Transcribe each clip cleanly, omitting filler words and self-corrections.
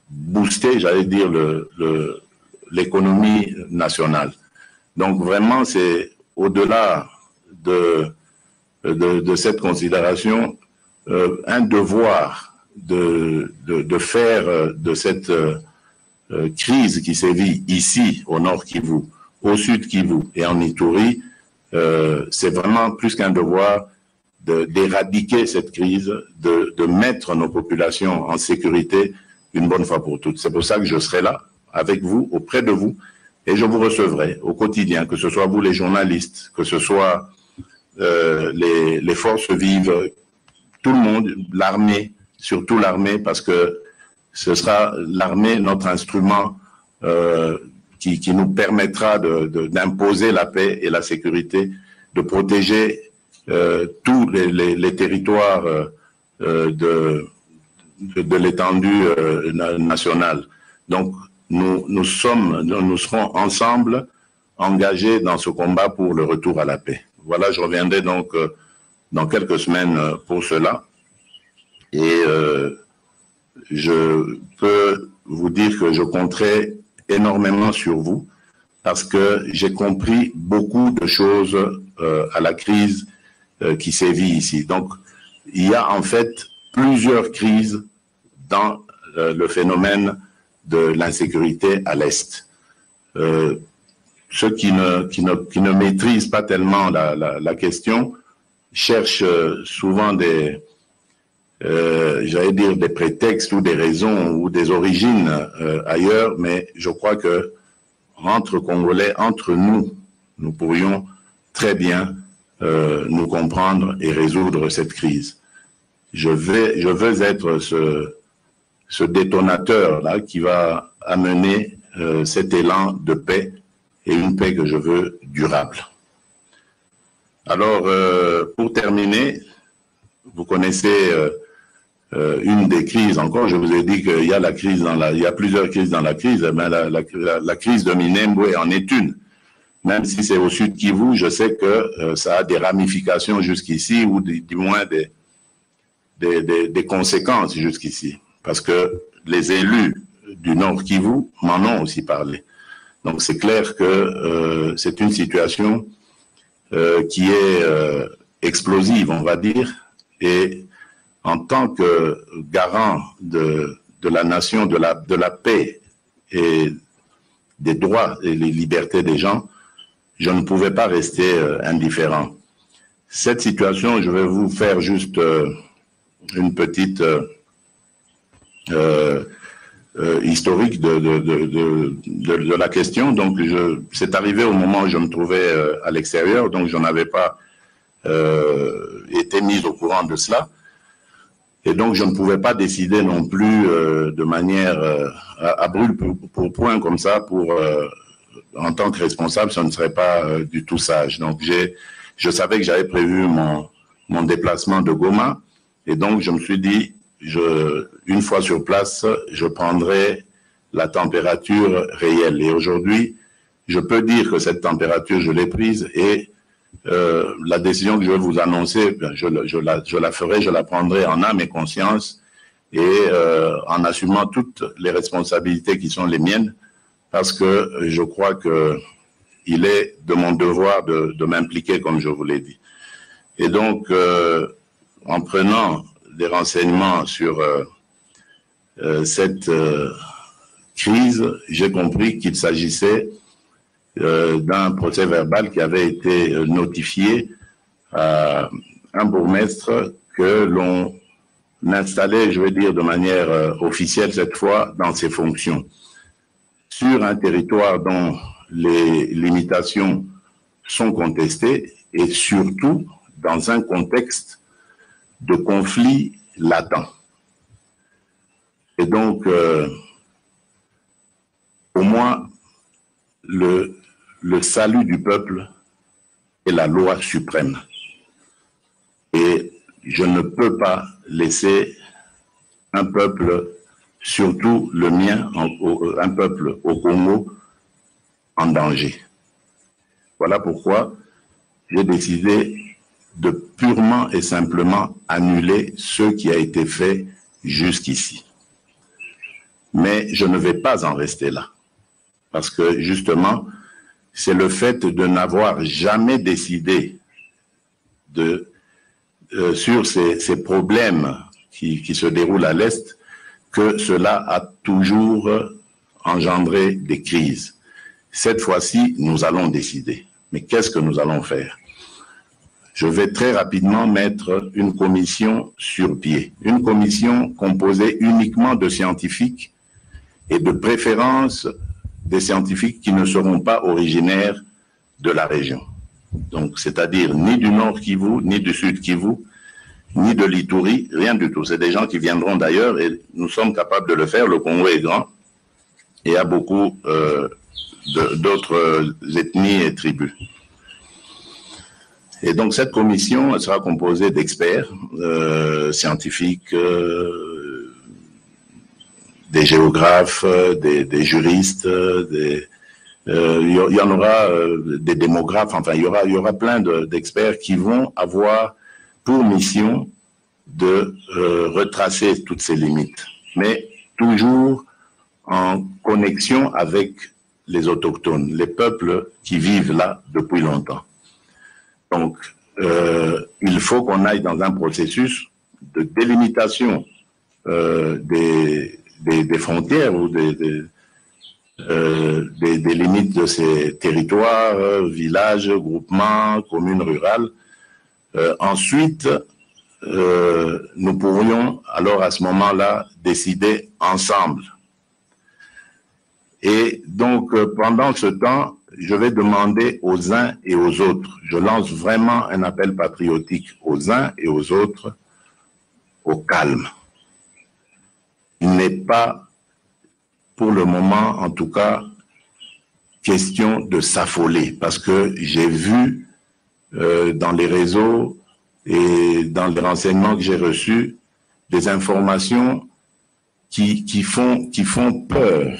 booster, j'allais dire, l'économie nationale. Donc vraiment, c'est au-delà de cette considération, un devoir de faire de cette crise qui sévit ici, au nord Kivu, au sud Kivu et en Ituri, c'est vraiment plus qu'un devoir d'éradiquer cette crise, de mettre nos populations en sécurité une bonne fois pour toutes. C'est pour ça que je serai là, avec vous, auprès de vous, et je vous recevrai au quotidien, que ce soit vous les journalistes, que ce soit les forces vives, tout le monde, l'armée, surtout l'armée, parce que ce sera l'armée, notre instrument qui nous permettra d'imposer la paix et la sécurité, de protéger tous les territoires de l'étendue nationale. Donc, nous serons ensemble engagés dans ce combat pour le retour à la paix. Voilà, je reviendrai donc dans quelques semaines pour cela. Et je peux vous dire que je compterai énormément sur vous parce que j'ai compris beaucoup de choses à la crise qui sévit ici. Donc, il y a en fait plusieurs crises dans le phénomène de l'insécurité à l'Est. Ceux qui ne maîtrisent pas tellement la question cherchent souvent j'allais dire des prétextes ou des raisons ou des origines ailleurs, mais je crois que entre Congolais, entre nous, nous pourrions très bien nous comprendre et résoudre cette crise. Je veux être ce détonateur-là qui va amener cet élan de paix et une paix que je veux durable. Alors, pour terminer, vous connaissez une des crises encore. Je vous ai dit qu'il y a il y a plusieurs crises dans la crise. Mais la crise de Minembwe en est une. Même si c'est au sud Kivu, je sais que ça a des ramifications jusqu'ici ou du moins des conséquences jusqu'ici. Parce que les élus du nord Kivu m'en ont aussi parlé. Donc c'est clair que c'est une situation qui est explosive, on va dire, et en tant que garant de la nation, de la paix et des droits et les libertés des gens, je ne pouvais pas rester indifférent. Cette situation, je vais vous faire juste une petite historique de la question. Donc, c'est arrivé au moment où je me trouvais à l'extérieur, donc je n'avais pas été mis au courant de cela. Et donc, je ne pouvais pas décider non plus de manière à brûle pour point comme ça, en tant que responsable, ce ne serait pas du tout sage. Donc, je savais que j'avais prévu mon déplacement de Goma. Et donc, je me suis dit, une fois sur place, je prendrai la température réelle. Et aujourd'hui, je peux dire que cette température, je l'ai prise et la décision que je vais vous annoncer, je la ferai, je la prendrai en âme et conscience et en assumant toutes les responsabilités qui sont les miennes, parce que je crois qu'il est de mon devoir de m'impliquer, comme je vous l'ai dit. Et donc, en prenant des renseignements sur cette crise, j'ai compris qu'il s'agissait d'un procès verbal qui avait été notifié à un bourgmestre que l'on installait, je vais dire de manière officielle cette fois, dans ses fonctions, sur un territoire dont les limitations sont contestées et surtout dans un contexte de conflit latent. Et donc, au moins, le salut du peuple est la loi suprême. Et je ne peux pas laisser un peuple, surtout le mien, un peuple au Congo, en danger. Voilà pourquoi j'ai décidé de purement et simplement annuler ce qui a été fait jusqu'ici. Mais Mais je ne vais pas en rester là. Parce que, justement, c'est le fait de n'avoir jamais décidé sur ces problèmes qui se déroulent à l'Est que cela a toujours engendré des crises. Cette fois-ci, nous allons décider. Mais qu'est-ce que nous allons faire? Je vais très rapidement mettre une commission sur pied. Une commission composée uniquement de scientifiques et de préférence des scientifiques qui ne seront pas originaires de la région. Donc, c'est-à-dire ni du Nord Kivu, ni du Sud Kivu, ni de l'Ituri, rien du tout. C'est des gens qui viendront d'ailleurs et nous sommes capables de le faire. Le Congo est grand et a beaucoup d'autres ethnies et tribus. Et donc cette commission elle sera composée d'experts scientifiques, des géographes, des juristes, il y en aura des démographes, enfin il y aura plein d'experts qui vont avoir pour mission de retracer toutes ces limites, mais toujours en connexion avec les autochtones, les peuples qui vivent là depuis longtemps. Donc, il faut qu'on aille dans un processus de délimitation des frontières ou des limites de ces territoires, villages, groupements, communes rurales. Ensuite, nous pourrions alors à ce moment-là décider ensemble. Et donc, pendant ce temps, je vais demander aux uns et aux autres, je lance vraiment un appel patriotique aux uns et aux autres, au calme. Il n'est pas, pour le moment en tout cas, question de s'affoler, parce que j'ai vu dans les réseaux et dans les renseignements que j'ai reçus, des informations qui font peur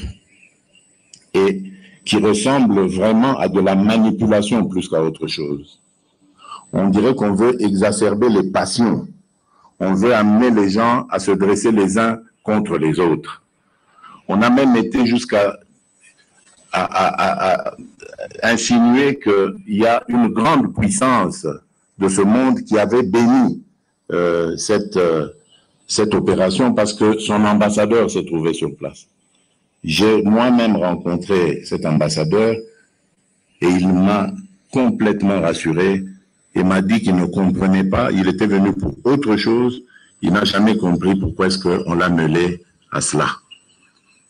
et qui ressemblent vraiment à de la manipulation plus qu'à autre chose. On dirait qu'on veut exacerber les passions. On veut amener les gens à se dresser les uns contre les autres. On a même été jusqu'à insinuer qu'il y a une grande puissance de ce monde qui avait béni cette opération parce que son ambassadeur se trouvait sur place. J'ai moi-même rencontré cet ambassadeur et il m'a complètement rassuré et m'a dit qu'il ne comprenait pas, il était venu pour autre chose, il n'a jamais compris pourquoi est-ce qu'on l'a mêlé à cela.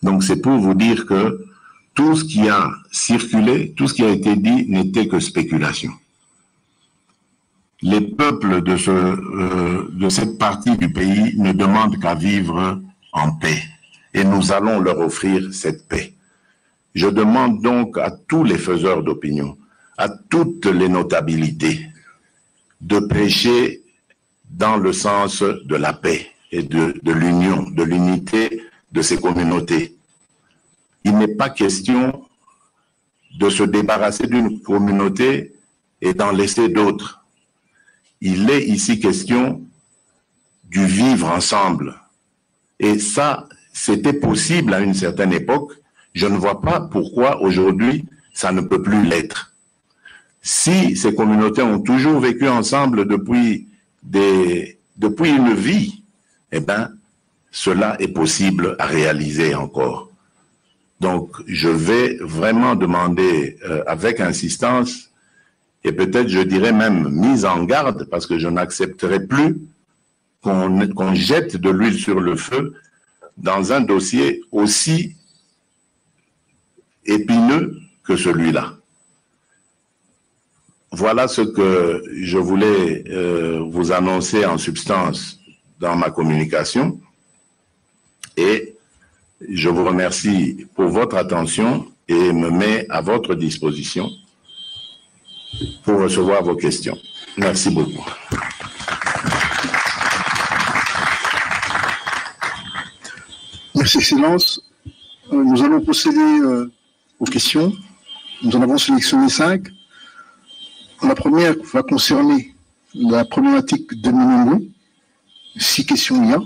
Donc c'est pour vous dire que tout ce qui a circulé, tout ce qui a été dit n'était que spéculation. Les peuples de cette partie du pays ne demandent qu'à vivre en paix. Et nous allons leur offrir cette paix. Je demande donc à tous les faiseurs d'opinion, à toutes les notabilités, de prêcher dans le sens de la paix et de l'union, de l'unité de ces communautés. Il n'est pas question de se débarrasser d'une communauté et d'en laisser d'autres. Il est ici question du vivre ensemble. Et ça, c'était possible à une certaine époque. Je ne vois pas pourquoi aujourd'hui ça ne peut plus l'être. Si ces communautés ont toujours vécu ensemble depuis une vie, eh bien, cela est possible à réaliser encore. Donc, je vais vraiment demander avec insistance, et peut-être je dirais même mise en garde, parce que je n'accepterai plus qu'on jette de l'huile sur le feu dans un dossier aussi épineux que celui-là. Voilà ce que je voulais vous annoncer en substance dans ma communication et je vous remercie pour votre attention et me mets à votre disposition pour recevoir vos questions. Merci beaucoup. Merci, Excellence. Nous allons procéder aux questions. Nous en avons sélectionné 5. La première va concerner la problématique de Minongo. 6 questions il y a.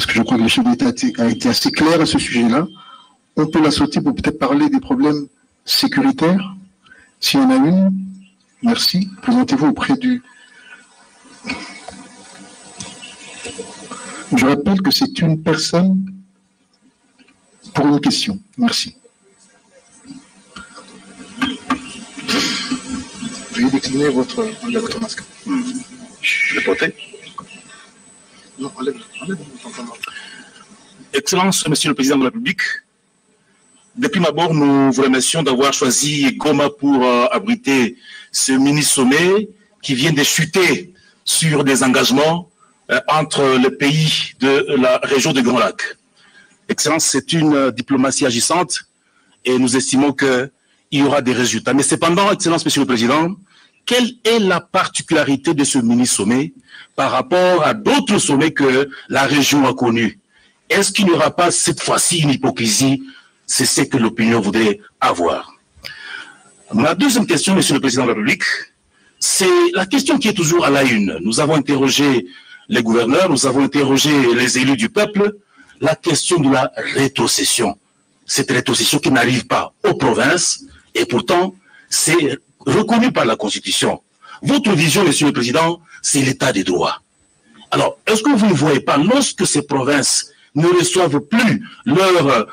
parce que je crois que le chef d'État a été assez clair à ce sujet-là. On peut la sauter pour peut-être parler des problèmes sécuritaires. S'il y en a une, merci. Présentez-vous auprès du... Je rappelle que c'est une personne pour une question. Merci. Veuillez décliner votre masque. Le porter? Non, enlève. Excellence, Monsieur le Président de la République, depuis d'abord, nous vous remercions d'avoir choisi Goma pour abriter ce mini-sommet qui vient de chuter sur des engagements entre les pays de la région du Grand Lac. Excellence, c'est une diplomatie agissante et nous estimons qu'il y aura des résultats. Mais cependant, Excellence, Monsieur le Président, quelle est la particularité de ce mini-sommet par rapport à d'autres sommets que la région a connus? Est-ce qu'il n'y aura pas cette fois-ci une hypocrisie? C'est ce que l'opinion voudrait avoir. Ma deuxième question, Monsieur le Président de la République, c'est la question qui est toujours à la une. Nous avons interrogé les gouverneurs, nous avons interrogé les élus du peuple, la question de la rétrocession. Cette rétrocession qui n'arrive pas aux provinces, et pourtant, c'est reconnu par la Constitution. Votre vision, Monsieur le Président, c'est l'état des droits. Alors, est-ce que vous ne voyez pas, lorsque ces provinces ne reçoivent plus leur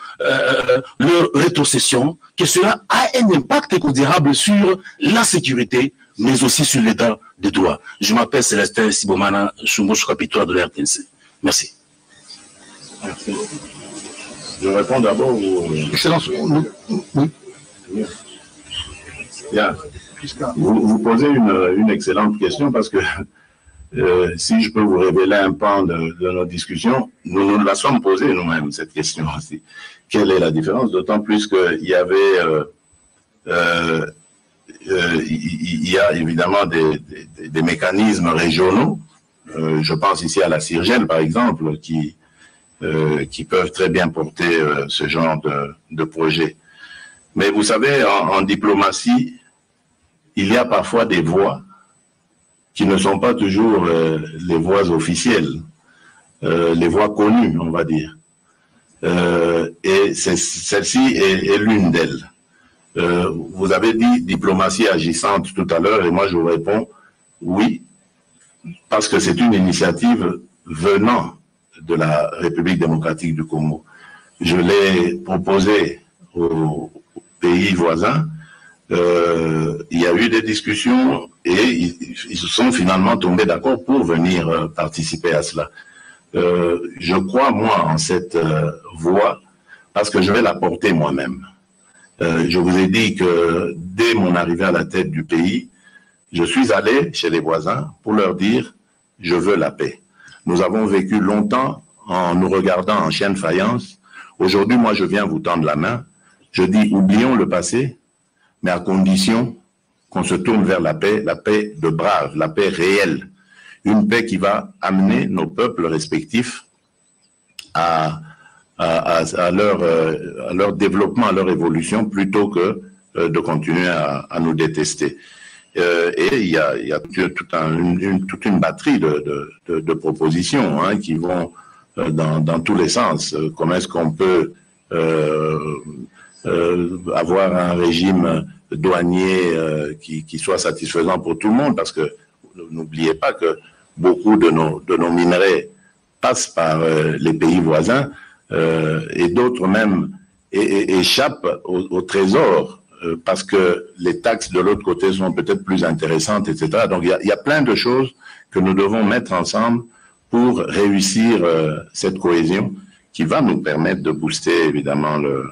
rétrocession, que cela a un impact considérable sur la sécurité, mais aussi sur l'état des droits? Je m'appelle Célestin Sibomana, Chumouche, capitaine de l'RTNC. Merci. Merci. Je réponds d'abord aux... Excellence, oui. Bien. Vous posez une excellente question parce que si je peux vous révéler un pan de nos discussions, nous la sommes posée nous-mêmes, cette question aussi. Quelle est la différence? D'autant plus qu'il y avait, il y a évidemment des mécanismes régionaux. Je pense ici à la CIRGEL, par exemple, qui peuvent très bien porter ce genre de projet. Mais vous savez, en diplomatie, il y a parfois des voix qui ne sont pas toujours les voix officielles, les voix connues, on va dire. Et celle-ci est l'une d'elles. Vous avez dit diplomatie agissante tout à l'heure, et moi je vous réponds oui, parce que c'est une initiative venant de la République démocratique du Congo. Je l'ai proposée aux pays voisins. Il y a eu des discussions et ils se sont finalement tombés d'accord pour venir participer à cela. Je crois, moi, en cette voie parce que je vais la porter moi-même. Je vous ai dit que dès mon arrivée à la tête du pays, je suis allé chez les voisins pour leur dire « je veux la paix ». Nous avons vécu longtemps en nous regardant en chien de faïence. Aujourd'hui, moi, je viens vous tendre la main. Je dis « oublions le passé », mais à condition qu'on se tourne vers la paix de brave, la paix réelle. Une paix qui va amener nos peuples respectifs à leur développement, à leur évolution, plutôt que de continuer à nous détester. Et il y a toute une batterie de propositions qui vont dans tous les sens. Comment est-ce qu'on peut avoir un régime douanier qui soit satisfaisant pour tout le monde, parce que n'oubliez pas que beaucoup de nos minerais passent par les pays voisins et d'autres même échappent au trésor parce que les taxes de l'autre côté sont peut-être plus intéressantes, etc. Donc il y a plein de choses que nous devons mettre ensemble pour réussir cette cohésion qui va nous permettre de booster évidemment le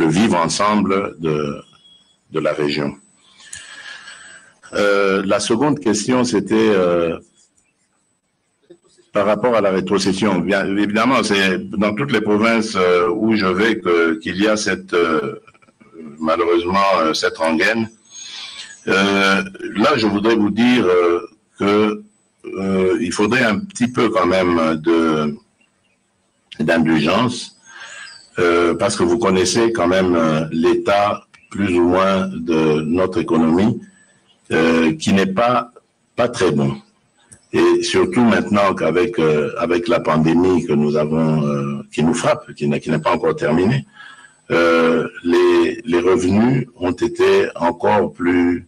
vivre ensemble de la région. La seconde question, c'était par rapport à la rétrocession. Bien évidemment, c'est dans toutes les provinces où je vais qu'il y a malheureusement cette rengaine. Là, je voudrais vous dire que il faudrait un petit peu quand même d'indulgence, parce que vous connaissez quand même l'état plus ou moins de notre économie, qui n'est pas pas très bon. Et surtout maintenant qu'avec avec la pandémie que nous avons, qui nous frappe, qui n'est pas encore terminée, les revenus ont été encore plus,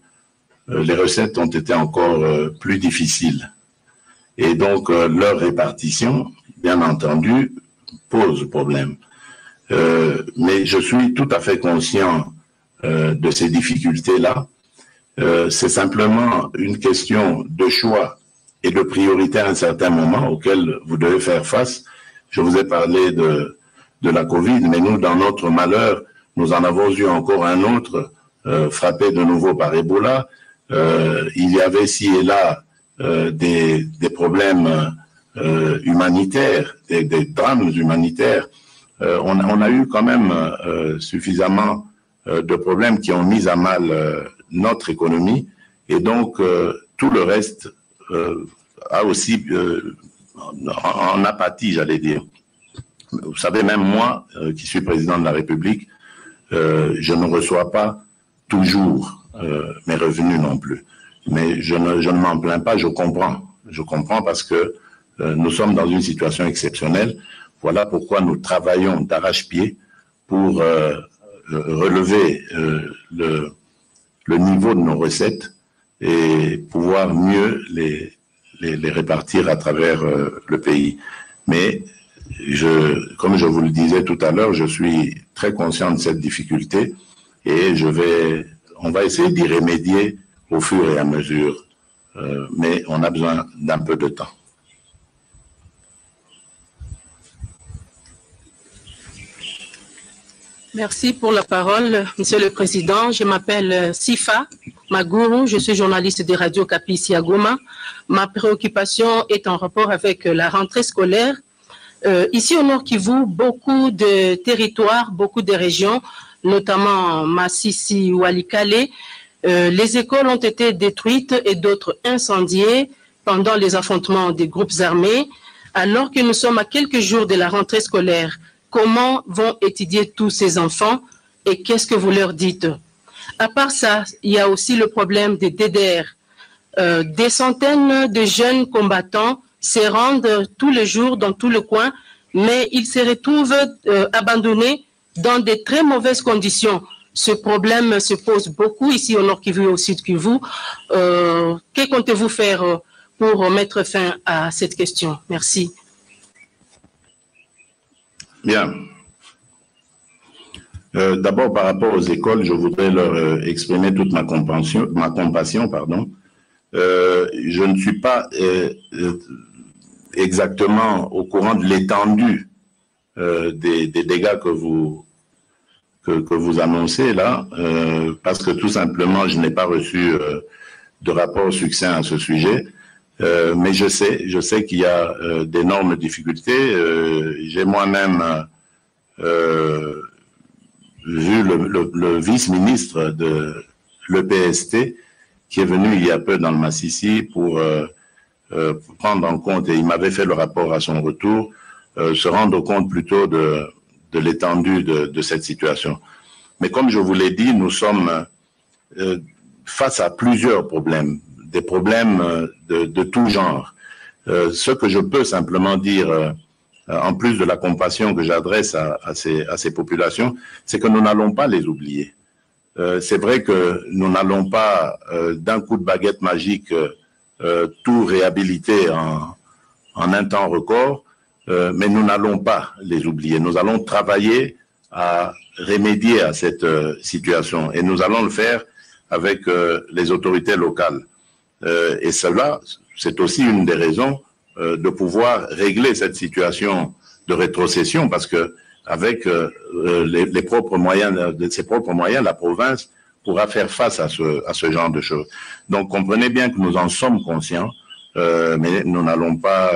les recettes ont été encore plus difficiles. Et donc, leur répartition, bien entendu, pose problème. Mais je suis tout à fait conscient de ces difficultés-là. C'est simplement une question de choix et de priorité à un certain moment auquel vous devez faire face. Je vous ai parlé de la Covid, mais nous, dans notre malheur, nous en avons eu encore un autre, frappé de nouveau par Ebola. Il y avait ci et là des problèmes humanitaires, des drames humanitaires. On a eu quand même suffisamment de problèmes qui ont mis à mal notre économie, et donc tout le reste a aussi en apathie, j'allais dire. Vous savez, même moi, qui suis président de la République, je ne reçois pas toujours mes revenus non plus. Mais je ne m'en plains pas, je comprends. Je comprends parce que nous sommes dans une situation exceptionnelle. Voilà pourquoi nous travaillons d'arrache-pied pour relever le niveau de nos recettes et pouvoir mieux les répartir à travers le pays. Mais comme je vous le disais tout à l'heure, je suis très conscient de cette difficulté et on va essayer d'y remédier au fur et à mesure, mais on a besoin d'un peu de temps. Merci pour la parole, Monsieur le Président. Je m'appelle Sifa Maguru, je suis journaliste de Radio Okapi ici à Goma. Ma préoccupation est en rapport avec la rentrée scolaire. Ici au Nord Kivu, beaucoup de territoires, beaucoup de régions, notamment Massissi ou Walikale, les écoles ont été détruites et d'autres incendiées pendant les affrontements des groupes armés. Alors que nous sommes à quelques jours de la rentrée scolaire, comment vont étudier tous ces enfants et qu'est-ce que vous leur dites? À part ça, il y a aussi le problème des DDR. Des centaines de jeunes combattants se rendent tous les jours dans tout le coin, mais ils se retrouvent abandonnés dans de très mauvaises conditions. Ce problème se pose beaucoup ici au Nord Kivu et au Sud Kivu. Que comptez-vous faire pour mettre fin à cette question? Merci. Bien. D'abord, par rapport aux écoles, je voudrais leur exprimer toute ma compassion. Je ne suis pas exactement au courant de l'étendue des dégâts que vous annoncez là, parce que tout simplement, je n'ai pas reçu de rapport succinct à ce sujet. Mais je sais qu'il y a d'énormes difficultés. J'ai moi-même vu le vice-ministre de l'EPST qui est venu il y a peu dans le Massissi pour prendre en compte, et il m'avait fait le rapport à son retour, se rendre compte plutôt de l'étendue de cette situation. Mais comme je vous l'ai dit, nous sommes face à plusieurs problèmes, des problèmes de tout genre. Ce que je peux simplement dire, en plus de la compassion que j'adresse à ces populations, c'est que nous n'allons pas les oublier. C'est vrai que nous n'allons pas, d'un coup de baguette magique, tout réhabiliter en un temps record, mais nous n'allons pas les oublier. Nous allons travailler à remédier à cette situation et nous allons le faire avec les autorités locales. Et cela, c'est aussi une des raisons de pouvoir régler cette situation de rétrocession, parce que avec ses propres moyens, la province pourra faire face à ce genre de choses. Donc, comprenez bien que nous en sommes conscients, mais nous n'allons pas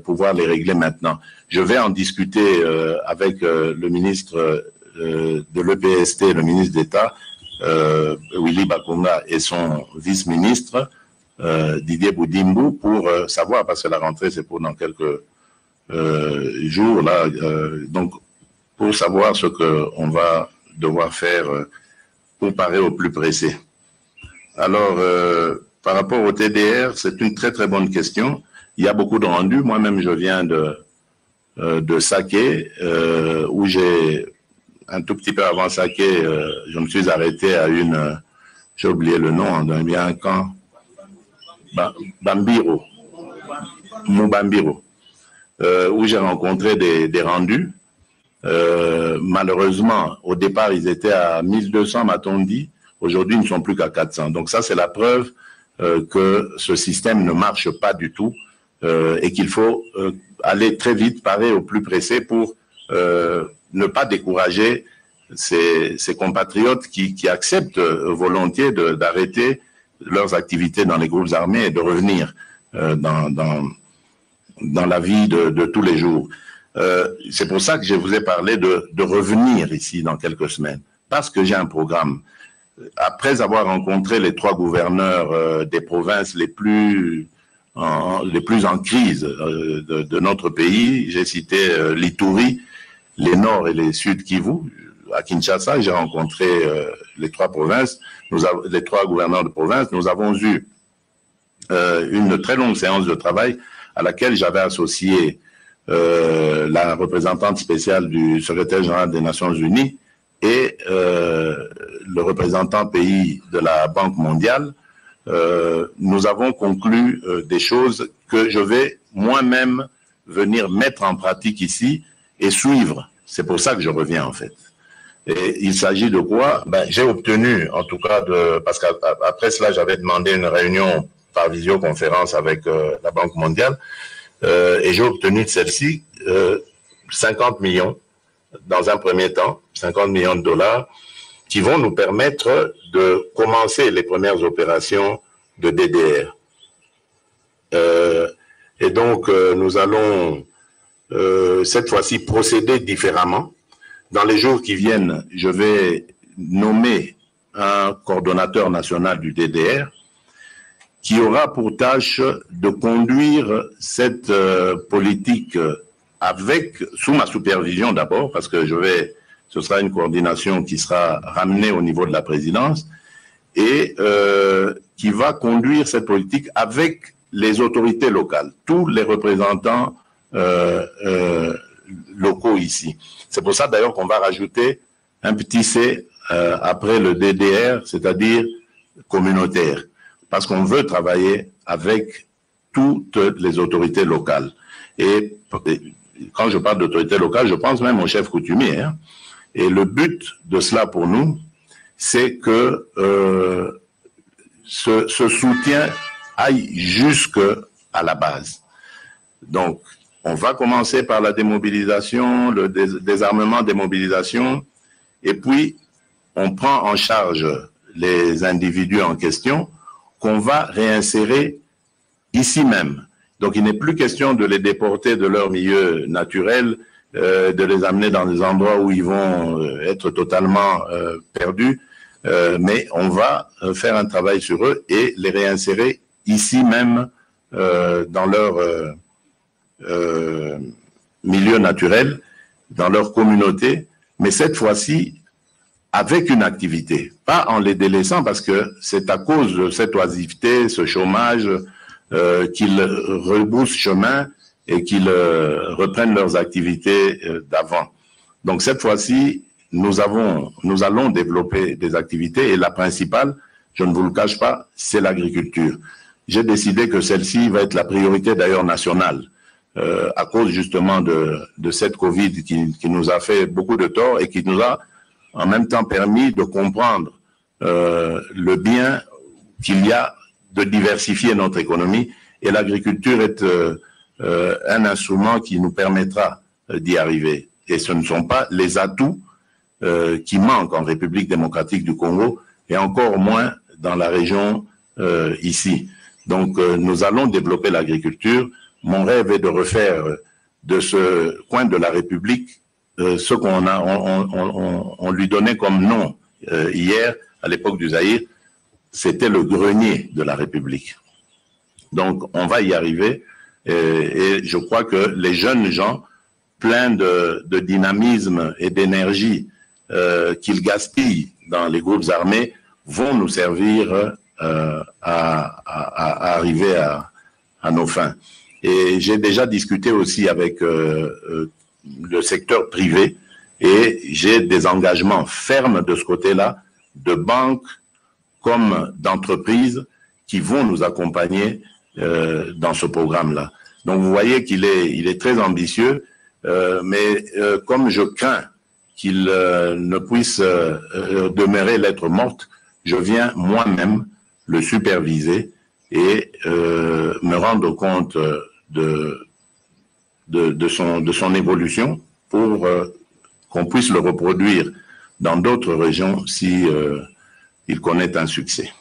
pouvoir les régler maintenant. Je vais en discuter avec le ministre de l'EPST, le ministre d'État, Willy Bakonga, et son vice-ministre, Didier Boudimbu, pour savoir, parce que la rentrée, c'est pour dans quelques jours, là, donc, pour savoir ce qu'on va devoir faire pour parer au plus pressé. Alors, par rapport au TDR, c'est une très très bonne question. Il y a beaucoup de rendus. Moi-même, je viens de Saké, où j'ai, un tout petit peu avant Saké, je me suis arrêté à une, j'ai oublié le nom, d'un bien camp, Bambiro, Mubambiro, où j'ai rencontré des rendus. Malheureusement, au départ, ils étaient à 1200, m'a-t-on dit. Aujourd'hui, ils ne sont plus qu'à 400. Donc ça, c'est la preuve que ce système ne marche pas du tout et qu'il faut aller très vite, parer au plus pressé pour ne pas décourager ces compatriotes qui acceptent volontiers d'arrêter leurs activités dans les groupes armés et de revenir dans la vie de tous les jours. C'est pour ça que je vous ai parlé de revenir ici dans quelques semaines, parce que j'ai un programme. Après avoir rencontré les 3 gouverneurs des provinces les plus en crise de notre pays, j'ai cité l'Ituri, les Nord et les Sud Kivu. À Kinshasa, j'ai rencontré les 3 provinces, les 3 gouverneurs de province. Nous avons eu une très longue séance de travail à laquelle j'avais associé la représentante spéciale du secrétaire général des Nations Unies et le représentant pays de la Banque mondiale. Nous avons conclu des choses que je vais moi-même venir mettre en pratique ici et suivre. C'est pour ça que je reviens en fait. Et il s'agit de quoi? J'ai obtenu, en tout cas, parce qu'après cela, j'avais demandé une réunion par visioconférence avec la Banque mondiale, et j'ai obtenu de celle-ci 50 millions, dans un premier temps, 50 millions de dollars, qui vont nous permettre de commencer les premières opérations de DDR. Et donc, nous allons cette fois-ci procéder différemment. Dans les jours qui viennent, je vais nommer un coordonnateur national du DDR qui aura pour tâche de conduire cette politique sous ma supervision d'abord, parce que ce sera une coordination qui sera ramenée au niveau de la présidence et qui va conduire cette politique avec les autorités locales, tous les représentants locaux ici. C'est pour ça d'ailleurs qu'on va rajouter un petit C après le DDR, c'est-à-dire communautaire, parce qu'on veut travailler avec toutes les autorités locales. Et quand je parle d'autorités locales, je pense même au chef coutumier. Hein. Et le but de cela pour nous, c'est que ce soutien aille jusque à la base. Donc, on va commencer par la démobilisation, le désarmement, démobilisation, et puis on prend en charge les individus en question qu'on va réinsérer ici même. Donc, il n'est plus question de les déporter de leur milieu naturel, de les amener dans des endroits où ils vont être totalement perdus, mais on va faire un travail sur eux et les réinsérer ici même dans leur milieu naturel, dans leur communauté, mais cette fois-ci avec une activité, pas en les délaissant, parce que c'est à cause de cette oisiveté, ce chômage, qu'ils rebroussent chemin et qu'ils reprennent leurs activités d'avant. Donc cette fois-ci, nous allons développer des activités et la principale, je ne vous le cache pas, c'est l'agriculture. J'ai décidé que celle-ci va être la priorité d'ailleurs nationale à cause justement de cette Covid qui nous a fait beaucoup de tort et qui nous a en même temps permis de comprendre le bien qu'il y a de diversifier notre économie, et l'agriculture est un instrument qui nous permettra d'y arriver. Et ce ne sont pas les atouts qui manquent en République démocratique du Congo, et encore moins dans la région ici. Donc nous allons développer l'agriculture. Mon rêve est de refaire de ce coin de la République ce on lui donnait comme nom hier, à l'époque du Zaïre, c'était le grenier de la République. Donc, on va y arriver et je crois que les jeunes gens, pleins de dynamisme et d'énergie qu'ils gaspillent dans les groupes armés, vont nous servir arriver à nos fins. Et j'ai déjà discuté aussi avec le secteur privé et j'ai des engagements fermes de ce côté-là, de banques comme d'entreprises qui vont nous accompagner dans ce programme-là. Donc vous voyez qu'il est très ambitieux, mais comme je crains qu'il ne puisse demeurer lettre morte, je viens moi-même le superviser et me rendre compte de son évolution pour qu'on puisse le reproduire dans d'autres régions si il connaît un succès.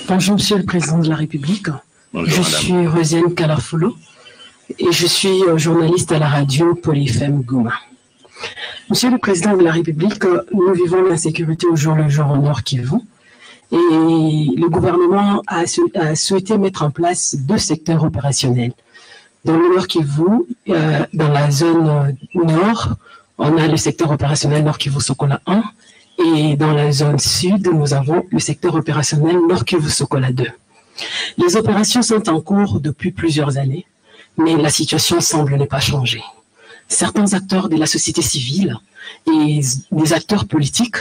Bonjour, Monsieur le Président de la République. Bonjour, je madame. suis Rosiane Kalafolo et je suis journaliste à la radio Polyfem Goma. Monsieur le Président de la République, nous vivons l'insécurité au jour le jour au Nord Kivu et le gouvernement a souhaité mettre en place 2 secteurs opérationnels. Dans le Nord Kivu, dans la zone nord, on a le secteur opérationnel Nord Kivu Sokola 1 et dans la zone sud, nous avons le secteur opérationnel Nord Kivu Sokola 2. Les opérations sont en cours depuis plusieurs années, mais la situation semble ne pas changer. Certains acteurs de la société civile et des acteurs politiques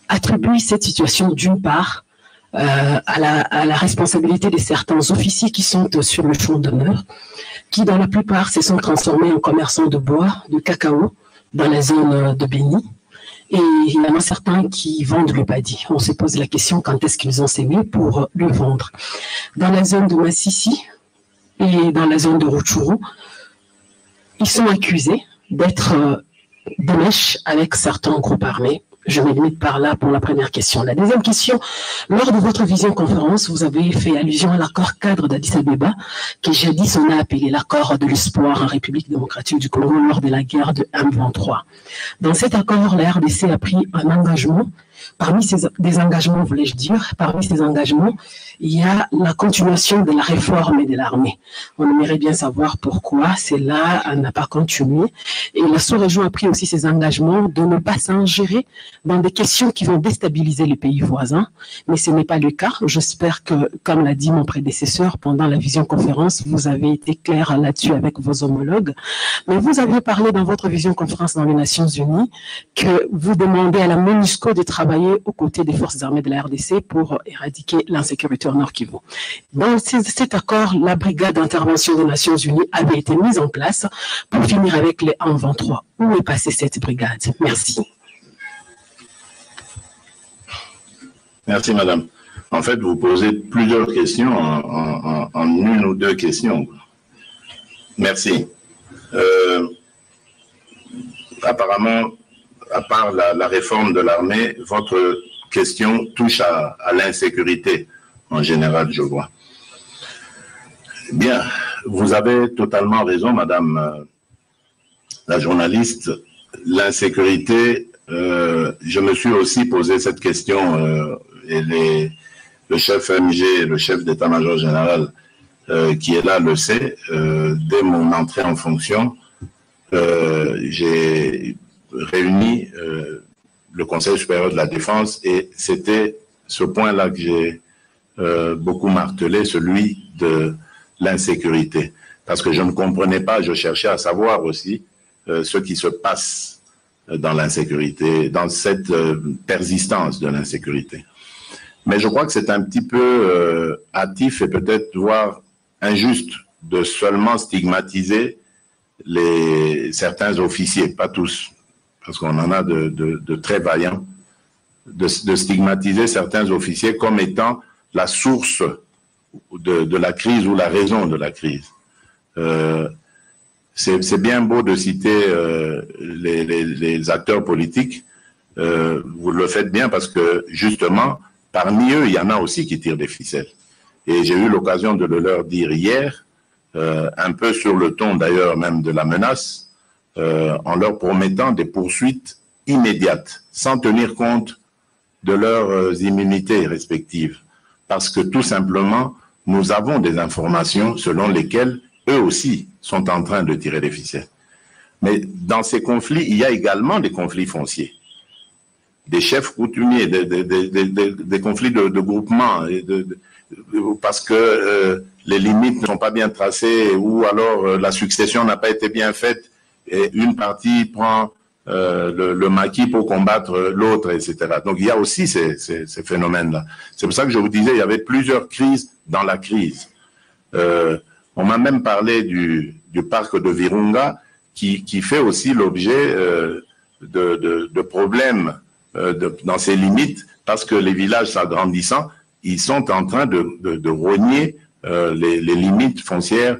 attribuent cette situation d'une part à la responsabilité de certains officiers qui sont sur le champ d'honneur, qui dans la plupart se sont transformés en commerçants de bois, de cacao dans la zone de Béni. Et il y en a certains qui vendent le paddy. On se pose la question quand est-ce qu'ils ont sémé pour le vendre. Dans la zone de Massissi et dans la zone de Rutshuru, ils sont accusés d'être de mèche avec certains groupes armés. Je me limite par là pour la première question. La deuxième question, lors de votre visioconférence, vous avez fait allusion à l'accord cadre d'Addis Abeba, que jadis on a appelé l'accord de l'espoir en République démocratique du Congo lors de la guerre de M23. Dans cet accord, la RDC a pris un engagement. Parmi ces engagements, voulais-je dire, parmi ces engagements, il y a la continuation de la réforme de l'armée. On aimerait bien savoir pourquoi cela n'a pas continué. Et la sous-région a pris aussi ses engagements de ne pas s'ingérer dans des questions qui vont déstabiliser les pays voisins. Mais ce n'est pas le cas. J'espère que, comme l'a dit mon prédécesseur pendant la visioconférence, vous avez été clair là-dessus avec vos homologues. Mais vous avez parlé dans votre visioconférence dans les Nations Unies que vous demandez à la MONUSCO de travailler aux côtés des forces armées de la RDC pour éradiquer l'insécurité au Nord Kivu. Dans cet accord, la brigade d'intervention des Nations Unies avait été mise en place pour finir avec les M23. Où est passée cette brigade? Merci. Merci, madame. En fait, vous posez plusieurs questions en une ou deux questions. Merci. Apparemment, à part la réforme de l'armée, votre question touche à l'insécurité en général, je vois. Bien, vous avez totalement raison, madame la journaliste. L'insécurité, je me suis aussi posé cette question et le chef MG, le chef d'état-major général qui est là le sait. Dès mon entrée en fonction, j'ai réuni le Conseil supérieur de la défense et c'était ce point-là que j'ai beaucoup martelé, celui de l'insécurité. Parce que je ne comprenais pas, je cherchais à savoir aussi ce qui se passe dans l'insécurité, dans cette persistance de l'insécurité. Mais je crois que c'est un petit peu hâtif et peut-être voire injuste de seulement stigmatiser certains officiers, pas tous, parce qu'on en a de très vaillants, de stigmatiser certains officiers comme étant la source de la crise ou la raison de la crise. C'est bien beau de citer les acteurs politiques, vous le faites bien parce que justement, parmi eux, il y en a aussi qui tirent des ficelles. Et j'ai eu l'occasion de le leur dire hier, un peu sur le ton d'ailleurs même de la menace, en leur promettant des poursuites immédiates, sans tenir compte de leurs immunités respectives. Parce que tout simplement, nous avons des informations selon lesquelles eux aussi sont en train de tirer des ficelles. Mais dans ces conflits, il y a également des conflits fonciers. Des chefs coutumiers, des conflits de groupement, parce que les limites ne sont pas bien tracées ou alors la succession n'a pas été bien faite et une partie prend le maquis pour combattre l'autre, etc. Donc il y a aussi ces phénomènes-là. C'est pour ça que je vous disais, il y avait plusieurs crises dans la crise. On m'a même parlé du parc de Virunga qui fait aussi l'objet de problèmes dans ses limites, parce que les villages s'agrandissant, ils sont en train de rogner les limites foncières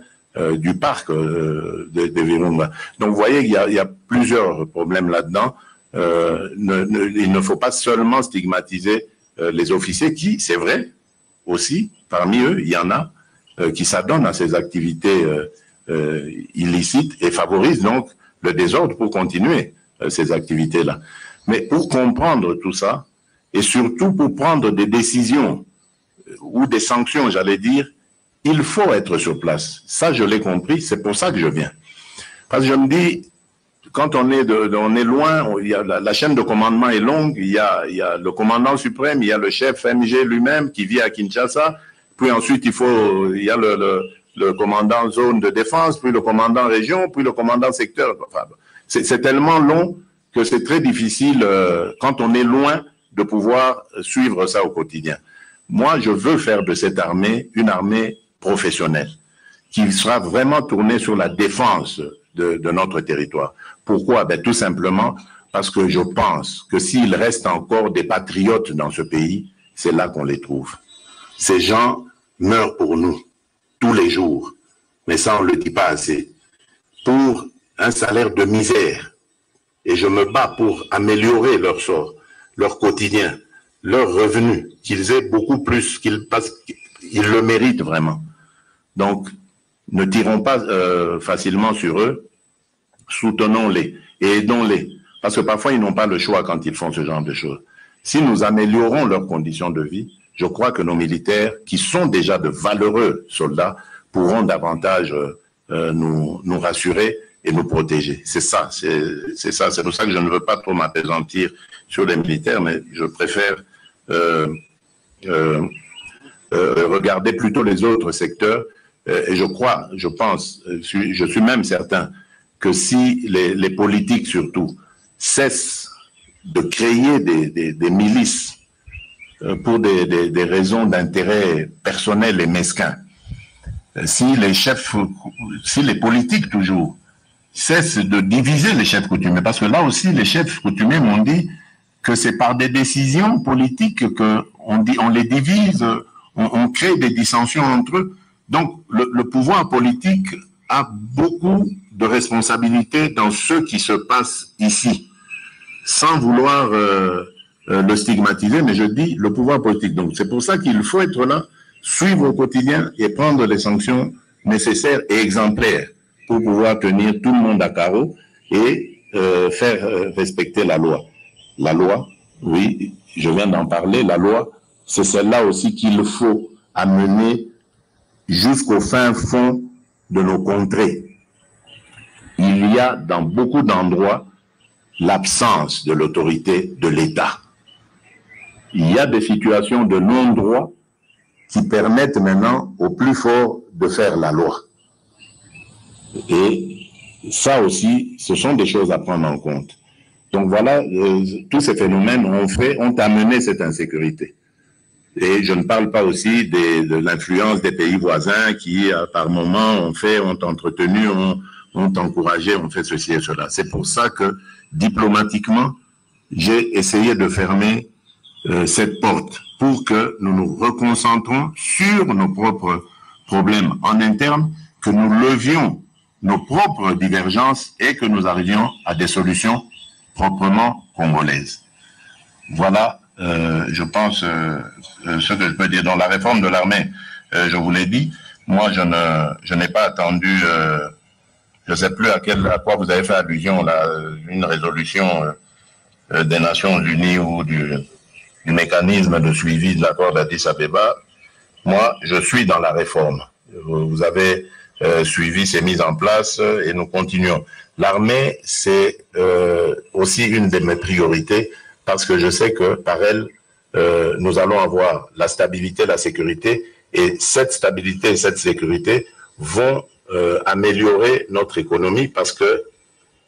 du parc de Virunga. Donc vous voyez qu'il y a plusieurs problèmes là-dedans. Il ne faut pas seulement stigmatiser les officiers qui, c'est vrai, aussi, parmi eux, il y en a qui s'adonnent à ces activités illicites et favorisent donc le désordre pour continuer ces activités-là. Mais pour comprendre tout ça, et surtout pour prendre des décisions ou des sanctions, j'allais dire, il faut être sur place. Ça, je l'ai compris, c'est pour ça que je viens. Parce que je me dis, quand on est loin, il y a la chaîne de commandement est longue, il y a le commandant suprême, il y a le chef MG lui-même qui vit à Kinshasa, puis ensuite il y a le commandant zone de défense, puis le commandant région, puis le commandant secteur. Enfin, c'est tellement long que c'est très difficile, quand on est loin, de pouvoir suivre ça au quotidien. Moi, je veux faire de cette armée une armée professionnelle, qui sera vraiment tournée sur la défense de notre territoire. Pourquoi? Ben, tout simplement parce que je pense que s'il reste encore des patriotes dans ce pays, c'est là qu'on les trouve. Ces gens meurent pour nous, tous les jours, mais ça on ne le dit pas assez, pour un salaire de misère. Et je me bats pour améliorer leur sort, leur quotidien, leurs revenus, qu'ils aient beaucoup plus, parce qu'ils le méritent vraiment. Donc, ne tirons pas facilement sur eux, soutenons-les et aidons-les. Parce que parfois, ils n'ont pas le choix quand ils font ce genre de choses. Si nous améliorons leurs conditions de vie, je crois que nos militaires, qui sont déjà de valeureux soldats, pourront davantage nous rassurer et nous protéger. C'est ça, c'est ça. C'est pour ça que je ne veux pas trop m'appesantir sur les militaires, mais je préfère regarder plutôt les autres secteurs. Et je pense, je suis même certain que si les politiques surtout cessent de créer des milices pour des raisons d'intérêt personnel et mesquin, si les politiques toujours cessent de diviser les chefs coutumiers, parce que là aussi les chefs coutumiers m'ont dit que c'est par des décisions politiques qu'on les divise, on crée des dissensions entre eux. Donc le pouvoir politique a beaucoup de responsabilités dans ce qui se passe ici, sans vouloir le stigmatiser, mais je dis le pouvoir politique. Donc c'est pour ça qu'il faut être là, suivre au quotidien et prendre les sanctions nécessaires et exemplaires pour pouvoir tenir tout le monde à carreau et faire respecter la loi. La loi, oui, je viens d'en parler, la loi, c'est celle-là aussi qu'il faut amener jusqu'au fin fond de nos contrées. Il y a dans beaucoup d'endroits l'absence de l'autorité de l'État. Il y a des situations de non-droit qui permettent maintenant aux plus forts de faire la loi. Et ça aussi, ce sont des choses à prendre en compte. Donc voilà, tous ces phénomènes ont amené cette insécurité. Et je ne parle pas aussi de l'influence des pays voisins qui, par moments, ont entretenu, ont encouragé, ont fait ceci et cela. C'est pour ça que, diplomatiquement, j'ai essayé de fermer cette porte pour que nous nous reconcentrons sur nos propres problèmes en interne, que nous levions nos propres divergences et que nous arrivions à des solutions proprement congolaises. Voilà, je pense, ce que je peux dire. Dans la réforme de l'armée, je vous l'ai dit, moi je n'ai pas attendu, je ne sais plus à quoi vous avez fait allusion, là, une résolution des Nations Unies ou du mécanisme de suivi de l'accord d'Addis Abeba. Moi, je suis dans la réforme. Vous avez suivi ces mises en place et nous continuons. L'armée, c'est aussi une de mes priorités parce que je sais que par elle, nous allons avoir la stabilité, la sécurité, et cette stabilité et cette sécurité vont améliorer notre économie parce que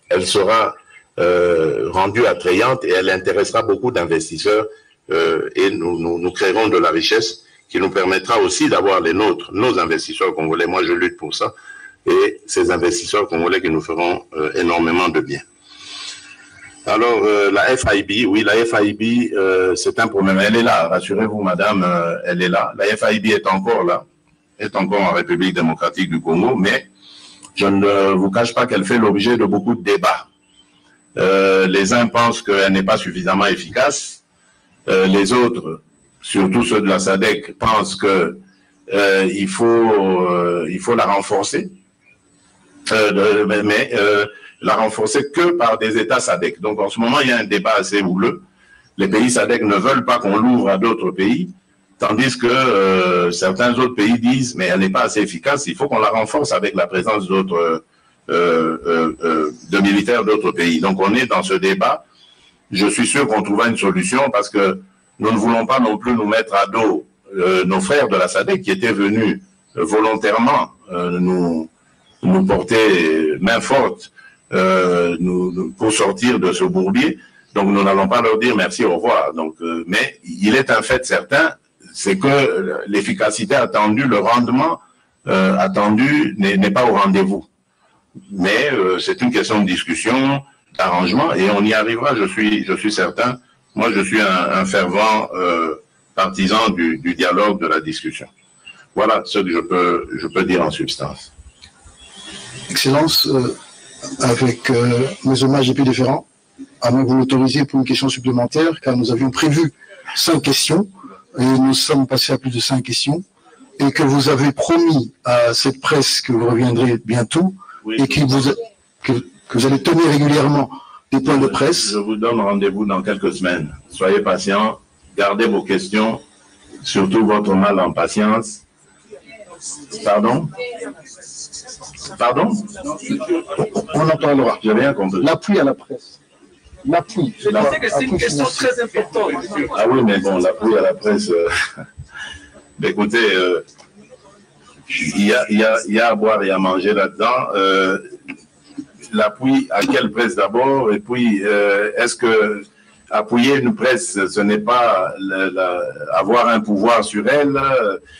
elle sera rendue attrayante et elle intéressera beaucoup d'investisseurs et nous créerons de la richesse qui nous permettra aussi d'avoir les nôtres, nos investisseurs congolais. Moi, je lutte pour ça. Et ces investisseurs congolais qui nous feront énormément de bien. Alors, la FIB, oui, la FIB, c'est un problème. Elle est là, rassurez-vous, madame, elle est là. La FIB est encore là, est encore en République démocratique du Congo, mais je ne vous cache pas qu'elle fait l'objet de beaucoup de débats. Les uns pensent qu'elle n'est pas suffisamment efficace. Les autres, surtout ceux de la SADC, pensent que il faut la renforcer. Mais la renforcer que par des États SADC. Donc en ce moment, il y a un débat assez houleux. Les pays SADC ne veulent pas qu'on l'ouvre à d'autres pays, tandis que certains autres pays disent mais elle n'est pas assez efficace, il faut qu'on la renforce avec la présence d'autres de militaires d'autres pays. Donc on est dans ce débat. Je suis sûr qu'on trouvera une solution parce que nous ne voulons pas non plus nous mettre à dos nos frères de la SADC qui étaient venus volontairement nous porter main forte pour sortir de ce bourbier. Donc nous n'allons pas leur dire merci, au revoir. Donc, mais il est un fait certain, c'est que l'efficacité attendue, le rendement attendu n'est pas au rendez-vous. Mais c'est une question de discussion, d'arrangement, et on y arrivera, je suis certain. Moi, je suis un fervent partisan du dialogue, de la discussion. Voilà ce que je peux dire en substance. Excellence, avec mes hommages les plus différents, à moins que vous l'autorisiez pour une question supplémentaire, car nous avions prévu 5 questions, et nous sommes passés à plus de 5 questions, et que vous avez promis à cette presse que vous reviendrez bientôt, oui, et que vous allez tenir régulièrement des points de presse. Je vous donne rendez-vous dans quelques semaines. Soyez patients, gardez vos questions, surtout votre mal en patience. Pardon? Pardon? On en parlera. J'ai rien compris. L'appui à la presse. L'appui. Je pensais que c'est une question très importante. Ah oui, mais bon, l'appui à la presse. Écoutez, il y a à boire et à manger là-dedans. L'appui à quelle presse d'abord? Et puis, est-ce que appuyer une presse, ce n'est pas avoir un pouvoir sur elle?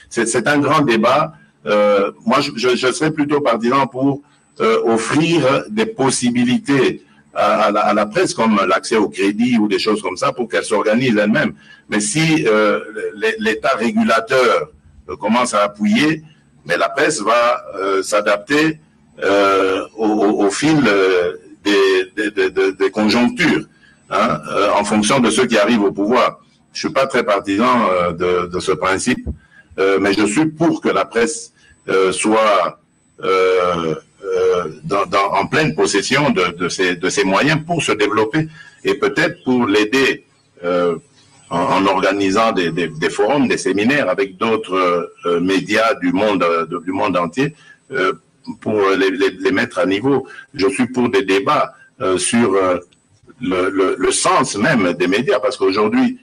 C'est un grand débat. Moi, je serais plutôt partisan pour offrir des possibilités à la presse, comme l'accès au crédit ou des choses comme ça, pour qu'elle s'organise elle-même. Mais si l'État régulateur commence à appuyer, mais la presse va s'adapter au fil des conjonctures, hein, en fonction de ceux qui arrivent au pouvoir. Je suis pas très partisan de ce principe, mais je suis pour que la presse soit en pleine possession de ses moyens pour se développer et peut-être pour l'aider en organisant des forums, des séminaires avec d'autres médias du monde entier pour les mettre à niveau. Je suis pour des débats sur le sens même des médias, parce qu'aujourd'hui,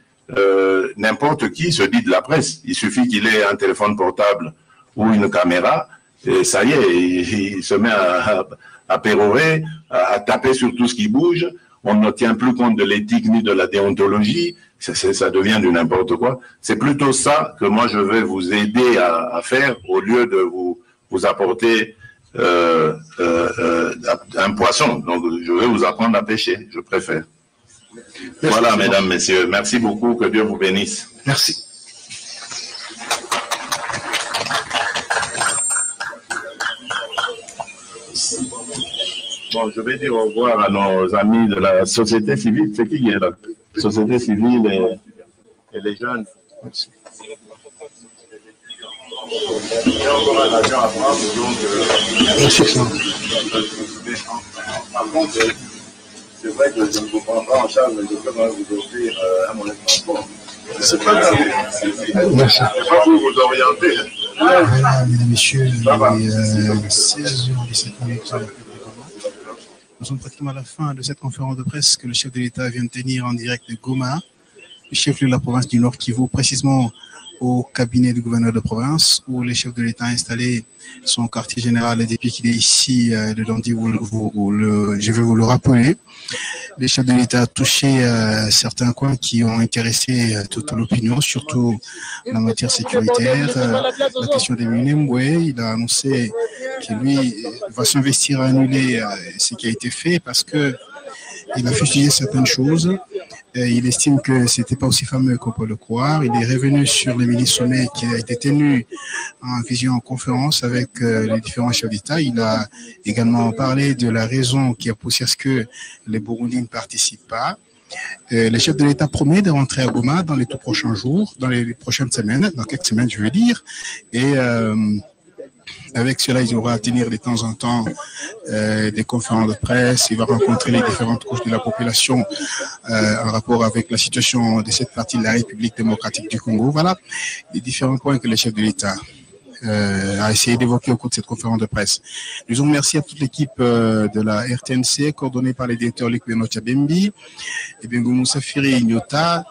n'importe qui se dit de la presse. Il suffit qu'il ait un téléphone portable ou une caméra, et ça y est, il se met à pérorer, à taper sur tout ce qui bouge. On ne tient plus compte de l'éthique ni de la déontologie. Ça devient du n'importe quoi. C'est plutôt ça que moi je vais vous aider à faire, au lieu de vous apporter un poisson. Donc je vais vous apprendre à pêcher, je préfère. Merci, voilà, mesdames, messieurs. Merci beaucoup, que Dieu vous bénisse. Merci. Bon, je vais dire au revoir à nos amis de la société civile. C'est qui est là? Société civile et les jeunes. Merci. Il y a encore un agent à prendre, donc... Merci. Par contre, c'est vrai que je ne vous prends pas en charge, mais je peux même vous offrir un moyen de transport. C'est pas grave. Merci. C'est pas pour vous orienter. Mesdames et messieurs, il est 16h17. Nous sommes pratiquement à la fin de cette conférence de presse que le chef de l'État vient de tenir en direct de Goma, le chef de la province du Nord Kivu, précisément au cabinet du gouverneur de province, où le chef de l'État a installé son quartier général depuis qu'il est ici, de Dondi, je vais vous le rappeler. Le chef de l'État a touché certains coins qui ont intéressé toute l'opinion, surtout la matière sécuritaire, la question des Minembwe. Il a annoncé que lui va s'investir à annuler ce qui a été fait parce que il a fusillé certaines choses. Il estime que ce n'était pas aussi fameux qu'on peut le croire. Il est revenu sur le mini-sommet qui a été tenu en visioconférence avec les différents chefs d'État. Il a également parlé de la raison qui a poussé à ce que les Burundis ne participent pas. Le chef de l'État promet de rentrer à Goma dans les tout prochains jours, dans les prochaines semaines, dans quelques semaines je veux dire. Et avec cela, il aura à tenir de temps en temps des conférences de presse. Il va rencontrer les différentes couches de la population en rapport avec la situation de cette partie de la République démocratique du Congo. Voilà les différents points que le chef de l'État a essayé d'évoquer au cours de cette conférence de presse. Nous remercions à toute l'équipe de la RTNC, coordonnée par les directeurs Luc Beno Tchabembi, et bien Moussa Firi Nyota,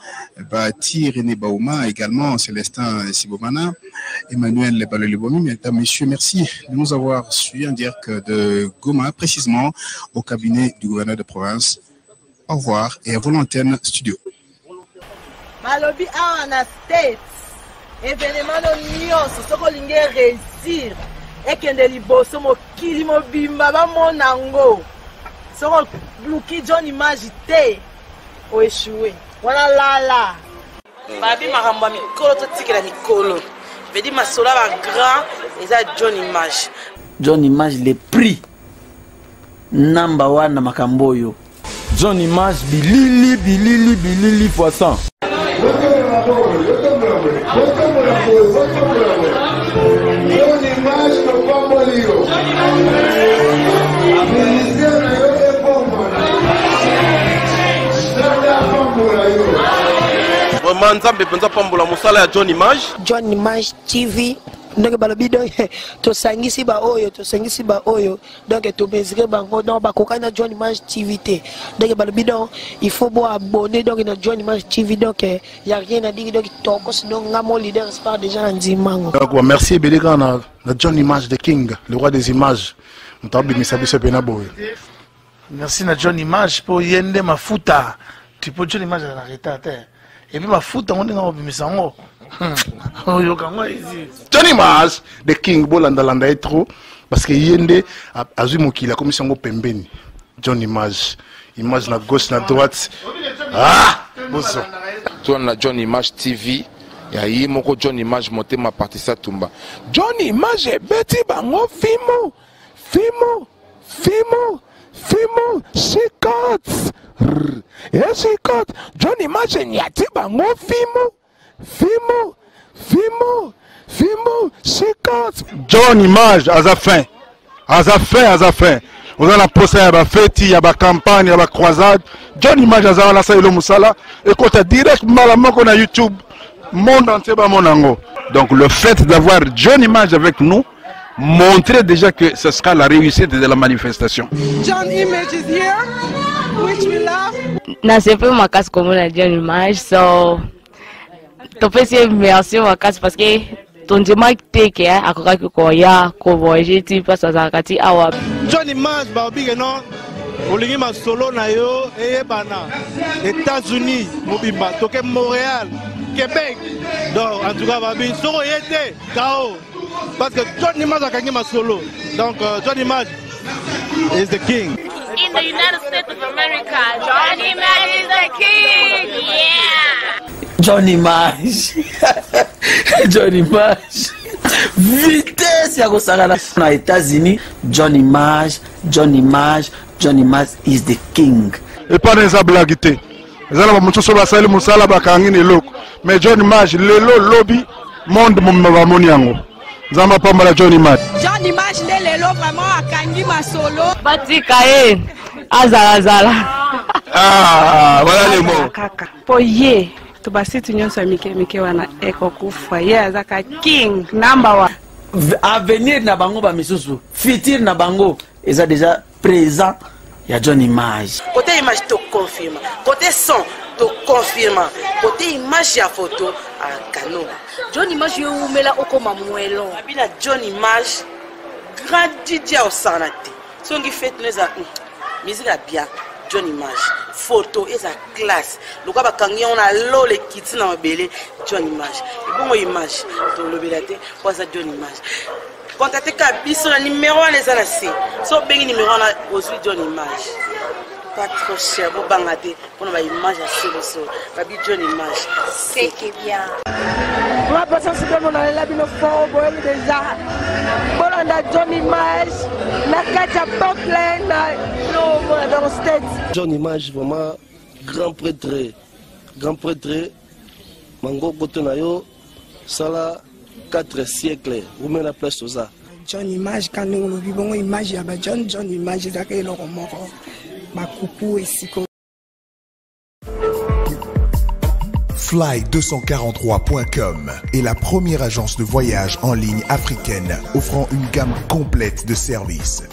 Bati René Baouma, également Célestin Sibomana, Emmanuel Lebalolibomi. Mesdames, Messieurs, merci de nous avoir suivis en direct de Goma, précisément au cabinet du gouverneur de province. Au revoir et à vos antennes studio. Malobi Awana State. Événement nyonso soko linge réussir ekende liboso mokili mobimba bamona ngo soko luki John Image te o échoué wana lala babi makambo mikolo to tikela mikolo vedi masola ba grand eza John Image le prix number 1 na makambo yo John Image bilili fois 100. Nzambe penza pambola musala ya John Image TV donc balobi donc to sangisi ba oyo donc to mesure bango donc bakokana John Image TV te donc balobi donc il faut bo abonner donc na John Image TV donc y a rien à dire donc toko sinon ngamo leader par déjà en dimango donc merci Belika na John Image the King, le roi des images. Mtabi misabiso pena boy. Merci na John Image pour yende mafuta. Tu peux John Image na retata. Et puis mafuta on nga obimisango. John Image the King bolanda etro parce que yende azumoki la commission ngo pembeni. John Image na gauche na droite. Ah bozo. Toi na John Image TV ya yi moko John Image motema partisa tumba. John Image beti bango fimo shikot. Yes shikot. John Image nyati bango fimo shikot. John Image aza fin. Vous avez la procès à la fête, il y a la campagne, il y a la croisade. John Image aza la saïlo musala. Et quand tu directement la YouTube, monde entier va mon ango. Donc le fait d'avoir John Image avec nous montrait déjà que ce sera la réussite de la manifestation. John Image is here, which we love. Na sempre uma casa como a John Image, so tô pensando merci uma casa parce que ton dimanche que a koka ko ya ko voyager ti passe à kati awa. John Image ba big non olingi ma solo na yo bana États-Unis mobimba toke Montréal Québec donc en tout cas ba bin soro yete kao parce que John Image a gagné ma solo donc John Image is the king. In the United States of America, John Image is the king. Yeah. John Image. Vitesse ya kosangana na États-Unis. John Image is the king. Et pas des blaguités. Ezala bamutu so basali musala bakangi ne loko. Mais John Image lelo lobby monde ba moniango. Zamba pamba John Image. John Image ne lelo vraiment akangi masolo. Batika azala. Ah, voilà les mots. Poye. Tubasi tunyonso mike wana ekokufa ye azaka king number 1. Avenir na bango ba misusu, futur na bango eza déjà présent ya John Image. Côté image to confirme, côté son to confirme, côté image ya photo à canon. John Image yo umela okoma mwelo. Abila John Image grand DJ au sanate. Songi fait neza musique a bien John Image. Photo est à classe. Le gars bakangi on a lo le kiti na mabele John Image. Et bon image to le belate pour ça John Image. Contactez Kabiso le numéro 1 les anasi. So bengi numéro 1 aussi John Image. Pas trop cher pour bangater pour une image à ce Babi John Image. C'est qui bien. Ma personne c'est comme on a la bino fort boy déjà. Bon on a John Image. Na kacha Portland no dans le States. John Image vraiment grand prêtre mango kotonayo sala 4 siècles ou même la place ça. John Image quand nous vivons image ya ba John Image dakay lo moko ba kupu esiko. Fly243.com est la première agence de voyage en ligne africaine offrant une gamme complète de services.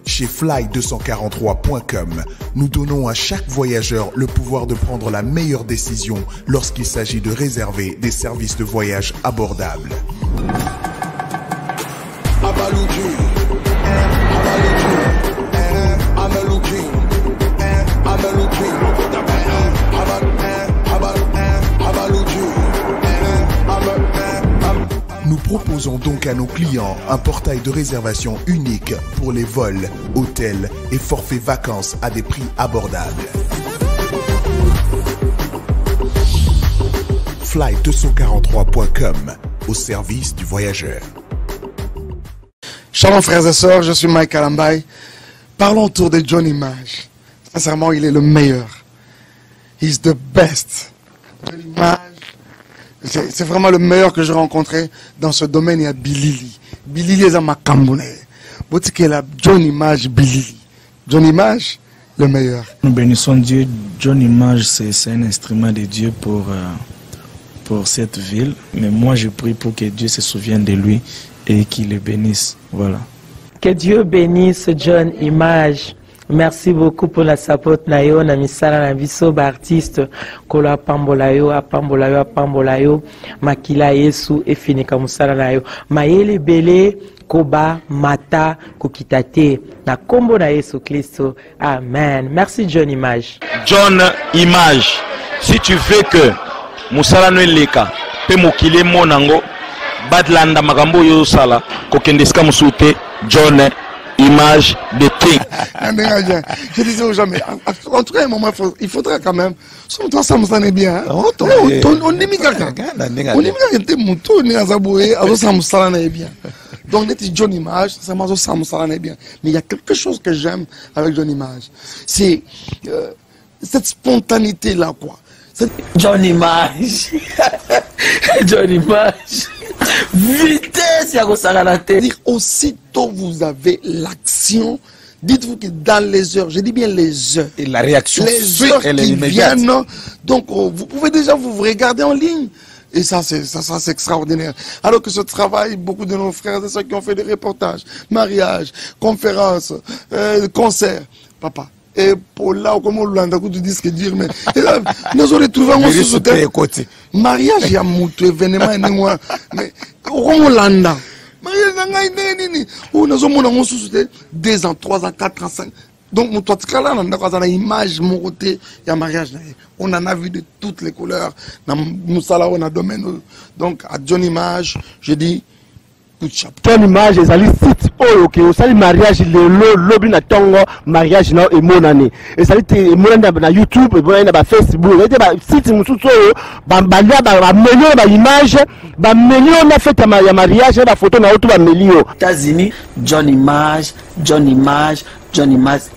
Chez Fly243.com, nous donnons à chaque voyageur le pouvoir de prendre la meilleure décision lorsqu'il s'agit de réserver des services de voyage abordables. Nous proposons donc à nos clients un portail de réservation unique pour les vols, hôtels et forfaits vacances à des prix abordables. Fly243.com au service du voyageur. Shalom frères et sœurs, je suis Mike Alambay. Parlons autour de John Image. Sincèrement, il est le meilleur. He's the best. John Image. C'est vraiment le meilleur que j'ai rencontré dans ce domaine. Il y a Bilili. Bilili est à Makambone. John Image, Bilili. John Image, le meilleur. Nous bénissons Dieu. John Image, c'est un instrument de Dieu pour cette ville. Mais moi, je prie pour que Dieu se souvienne de lui et qu'il le bénisse. Voilà. Que Dieu bénisse John Image. Merci beaucoup pour la support na yo na misala na biso ba artiste kolo apambola yo makila Yesu efinika musala na yo mayele bele koba mata kokitate na kombo na Yesu Kristo. Amen. Merci John Image. John Image, si tu veux que musala no eleka pe mokile monango badlanda makambo yo sala kokendeska musute John Image de King. Je disais aux gens, mais en tout cas, à un moment, il faudrait quand même. On s'en est bien. On est mis quelqu'un. On est mis quelqu'un. On est bien. Donc, John Image, ça m'a dit bien. Mais il y a quelque chose que j'aime avec John Image. C'est cette spontanéité-là, quoi. John Image. John Image. Vitesse, aussitôt vous avez l'action, dites-vous que dans les heures, je dis bien les heures, et la réaction, les heures qui viennent, donc vous pouvez déjà vous regarder en ligne. Et ça c'est extraordinaire. Alors que ce travail, beaucoup de nos frères et sœurs qui ont fait des reportages, mariages, conférences, concerts, papa. Et pour là, comme on l'a dit, disque dire, mais nous aurions trouvé un mariage, il y a un événement, mais on l'a dit. Nous avons 2 ans, 3 ans, 4 ans, 5 ans. Donc, nous avons une image, mariage. On en a vu de toutes les couleurs. Donc, à John Image, je dis, John Image ezali site oyo ke osali mariage lelo lobi na tongo mariage na emonane ezali te emonane na YouTube emonane na Facebook ezali ba site mususu oyo bambanda ba melio ba image ba melio na fête ya mariage ba photo na auto ba melio. États-Unis, John Image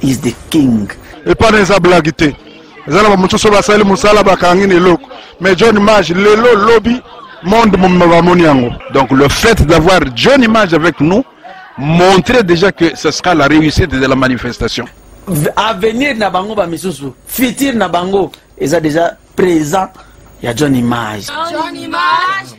is the king. Et pas des blaguité. Ezala ba mususu ba sali musala ba kangi ne loko. Mais John Image lelo lobi donc le fait d'avoir John Image avec nous montrait déjà que ce sera la réussite de la manifestation. Avenir na bango ba misusu, futur na bango est déjà présent. Il y a John Image. John Image,